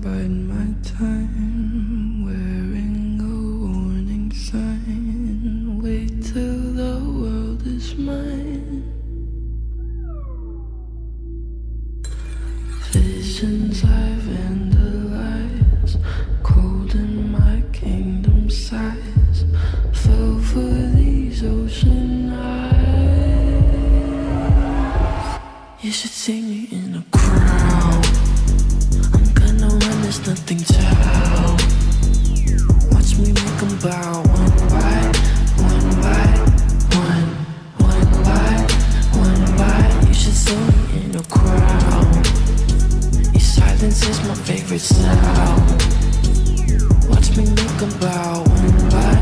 Bide my time, wearing a warning sign. Wait till the world is mine. Visions I've vandalized, cold in my kingdom size. Fell for these ocean eyes. You should see me in a crowd. There's nothing to help. Watch me make them bow one by one by one, one by one by. You should see me in a crowd. Your silence is my favorite sound. Watch me make them bow one by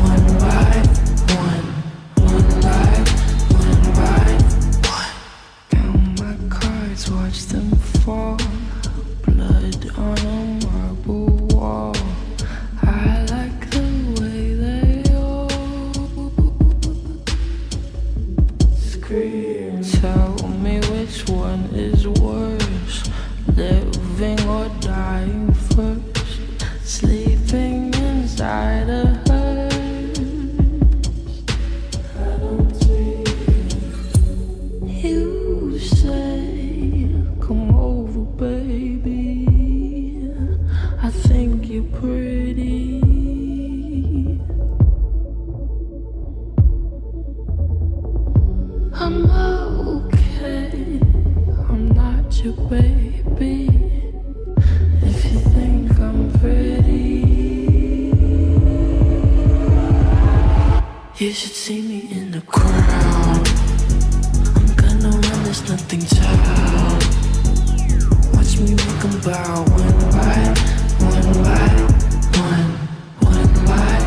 one by one, one by one by one. Count my cards, watch them fall. Blood on a marble wall. I like the way they all scream. Tell me which one is worse, living or dying first. Sleeping inside a hearse. I don't dream. You say, come over, baby. I think you're pretty. I'm okay. I'm not your baby. If you think I'm pretty, you should see me in the crowd. I'm gonna run, there's nothing to help. Watch me make them bow one by one by one, one by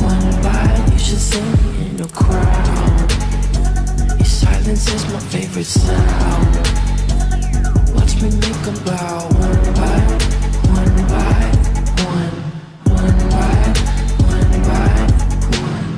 one by. You should see me in a crowd. Your silence is my favorite sound. Watch me make them bow one by one by one, one by one by one.